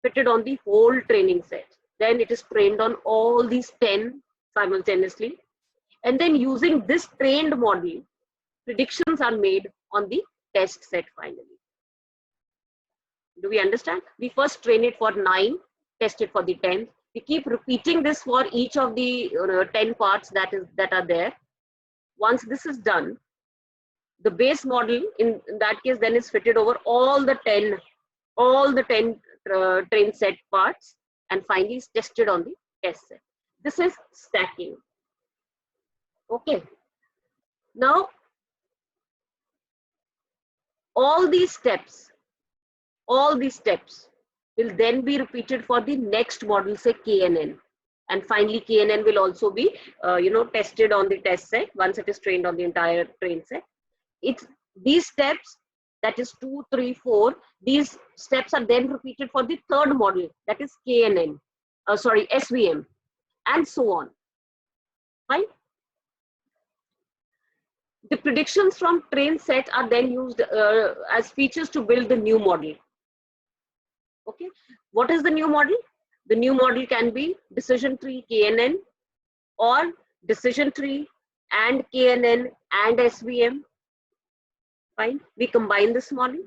fitted on the whole training set. Then it is trained on all these 10 simultaneously. And then using this trained model, predictions are made on the test set finally. Do we understand? We first train it for 9, test it for the 10th. We keep repeating this for each of the 10 parts that are there. Once this is done, the base model in that case then is fitted over all the 10 train set parts, and finally is tested on the test set. This is stacking. Okay. Now, all these steps will then be repeated for the next model, say KNN. And finally, KNN will also be, tested on the test set once it is trained on the entire train set. These steps, that is 2, 3, 4, these steps are then repeated for the third model, that is KNN, SVM, and so on. Fine. The predictions from train set are then used as features to build the new model. Okay, what is the new model? The new model can be decision tree KNN or decision tree and KNN and SVM. Fine, we combine this model,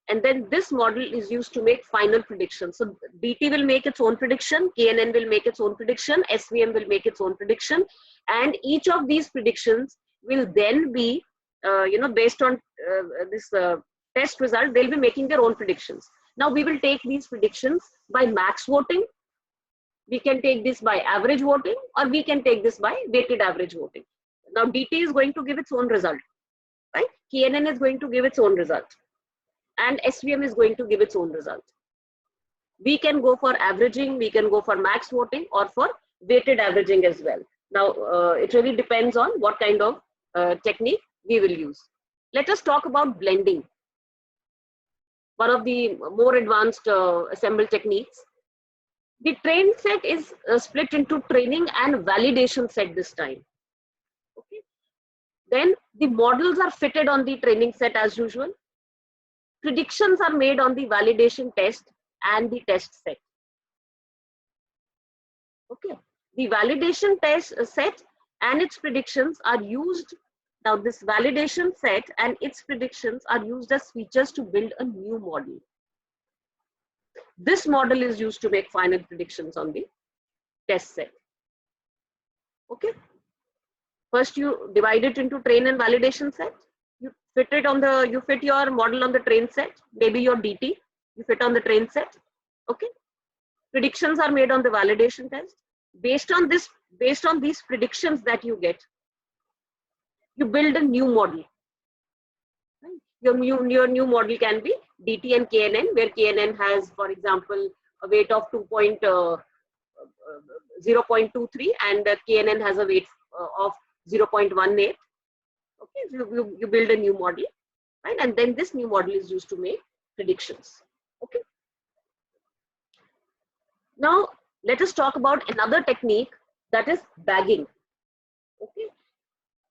and then this model is used to make final predictions. So DT will make its own prediction, KNN will make its own prediction, SVM will make its own prediction, and each of these predictions will then be, based on this test result, they'll be making their own predictions. Now we will take these predictions by max voting. We can take this by average voting, or we can take this by weighted average voting. Now DT is going to give its own result, right? KNN is going to give its own result, and SVM is going to give its own result. We can go for averaging, we can go for max voting, or for weighted averaging as well. Now it really depends on what kind of technique we will use. Let us talk about blending, one of the more advanced assemble techniques. The train set is split into training and validation set this time. Okay. Then the models are fitted on the training set as usual. Predictions are made on the validation test and the test set. Okay. The validation test set and its predictions are used. Now this validation set and its predictions are used as features to build a new model. This model is used to make final predictions on the test set. Okay. First you divide it into train and validation set. You fit your model on the train set, maybe your DT, you fit on the train set. Okay. Predictions are made on the validation test. Based on these predictions that you get, you build a new model. Right? Your new model can be DT and KNN, where KNN has, for example, a weight of 0.23 and KNN has a weight of 0.18. Okay, so you build a new model, right? And then this new model is used to make predictions. Okay. Now let us talk about another technique, that is bagging. Okay.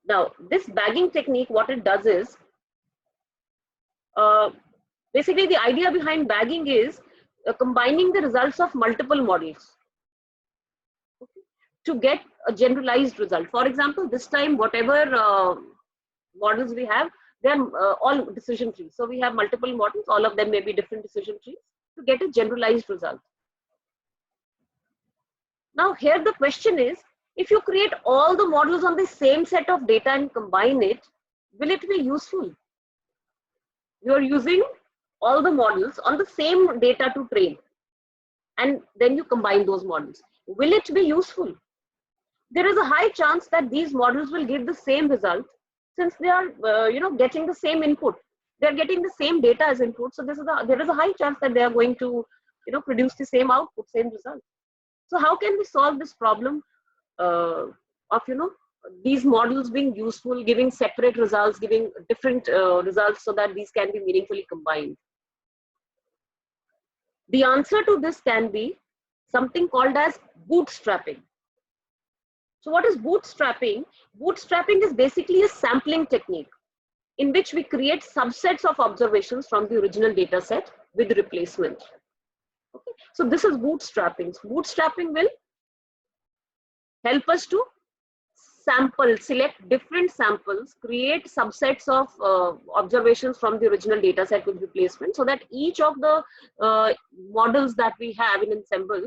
Now this bagging technique, what it does is, basically the idea behind bagging is combining the results of multiple models, okay, to get a generalized result. For example, this time whatever models we have, they are all decision trees. So we have multiple models, all of them may be different decision trees, to get a generalized result. Now here the question is, if you create all the models on the same set of data and combine it, will it be useful? You are using all the models on the same data to train, and then you combine those models. Will it be useful? There is a high chance that these models will give the same result, since they are getting the same input. They are getting the same data as input. So there is a high chance that they are going to produce the same output, same result. So how can we solve this problem of these models being useful, giving separate results, giving different results, so that these can be meaningfully combined? The answer to this can be something called as bootstrapping. So what is bootstrapping? Bootstrapping is basically a sampling technique in which we create subsets of observations from the original data set with replacement. Okay, so this is bootstrapping. Bootstrapping will help us to select different samples, create subsets of observations from the original data set with replacement, so that each of the models that we have in Ensemble,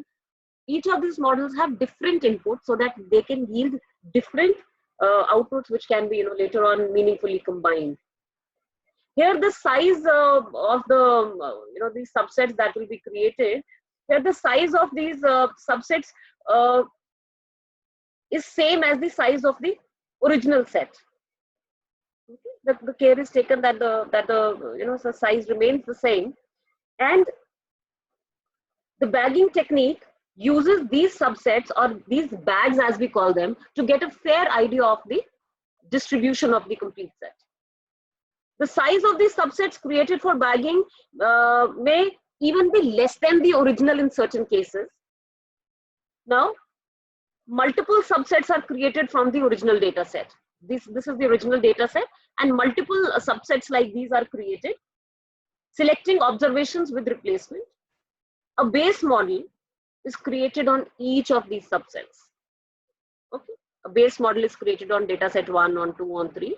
each of these models have different inputs so that they can yield different outputs which can be later on meaningfully combined. Here the size of the these subsets that will be created, here the size of these subsets is same as the size of the original set. Okay? The care is taken that the size remains the same, and the bagging technique uses these subsets or these bags as we call them to get a fair idea of the distribution of the complete set. The size of these subsets created for bagging may even be less than the original in certain cases. Now, multiple subsets are created from the original data set. This is the original data set, and multiple subsets like these are created, selecting observations with replacement. A base model is created on each of these subsets. Okay, a base model is created on data set 1, on 2, on 3.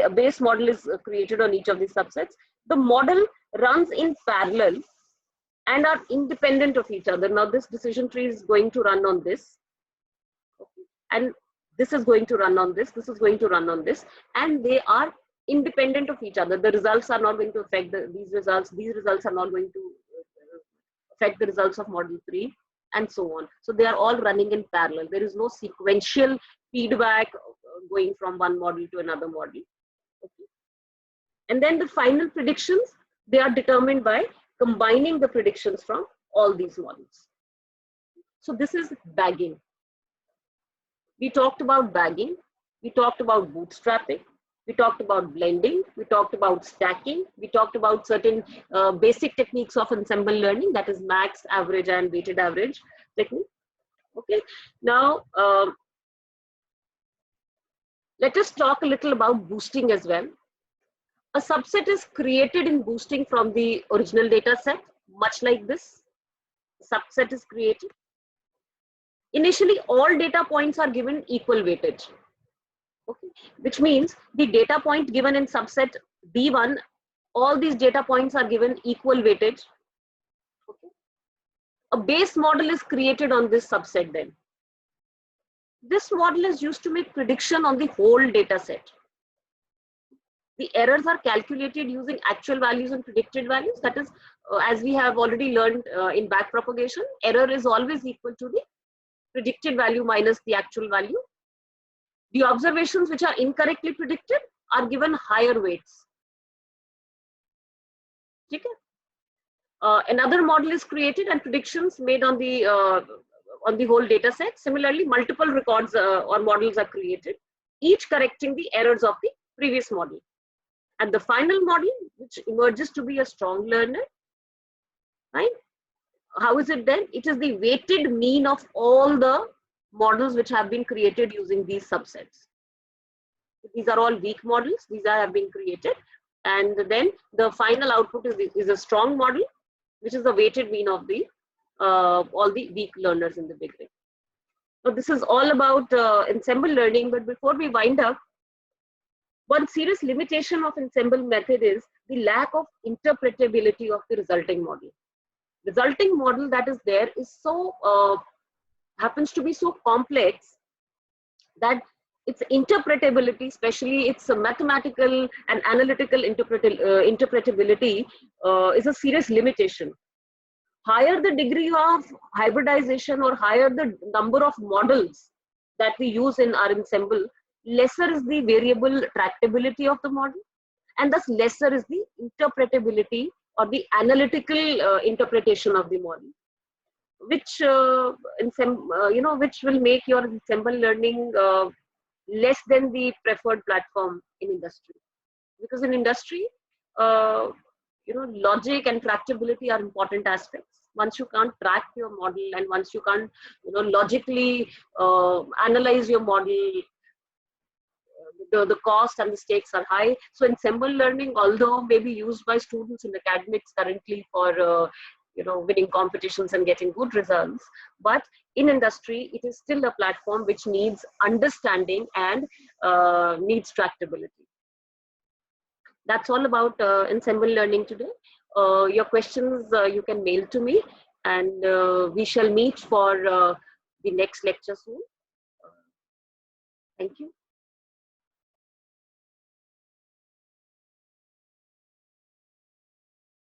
A base model is created on each of these subsets. The model runs in parallel and are independent of each other. Now this decision tree is going to run on this, okay, and this is going to run on this, this is going to run on this, and they are independent of each other. The results are not going to affect these results are not going to affect the results of model 3, and so on. So they are all running in parallel. There is no sequential feedback going from one model to another model. Okay. And then the final predictions, they are determined by combining the predictions from all these models. So this is bagging. We talked about bagging, we talked about bootstrapping, we talked about blending, we talked about stacking, we talked about certain basic techniques of ensemble learning, that is max, average, and weighted average technique. Okay, now let us talk a little about boosting as well. A subset is created in boosting from the original data set, much like this. Subset is created. Initially, all data points are given equal weightage. Okay, which means the data point given in subset D1, all these data points are given equal weightage. Okay. A base model is created on this subset then. This model is used to make prediction on the whole data set. The errors are calculated using actual values and predicted values. That is, as we have already learned in backpropagation, error is always equal to the predicted value minus the actual value. The observations which are incorrectly predicted are given higher weights. Okay. Another model is created and predictions made on the whole data set. Similarly, multiple records or models are created, each correcting the errors of the previous model. And the final model, which emerges to be a strong learner, right? How is it then? It is the weighted mean of all the models which have been created using these subsets. These are all weak models. These have been created. And then the final output is a strong model, which is the weighted mean of the all the weak learners in the big ring. So this is all about ensemble learning. But before we wind up, one serious limitation of ensemble method is the lack of interpretability of the resulting model. Resulting model that is there is so happens to be so complex that its interpretability, especially its mathematical and analytical interpretability, is a serious limitation. Higher the degree of hybridization or higher the number of models that we use in our ensemble, lesser is the variable tractability of the model, and thus lesser is the interpretability or the analytical interpretation of the model, which which will make your ensemble learning less than the preferred platform in industry. Because in industry, logic and tractability are important aspects. Once you can't track your model and once you can't logically analyze your model, the cost and the stakes are high. So ensemble learning, although may be used by students in academics currently for winning competitions and getting good results. But in industry, it is still a platform which needs understanding and needs tractability. That's all about ensemble learning today. Your questions you can mail to me, and we shall meet for the next lecture soon. Thank you.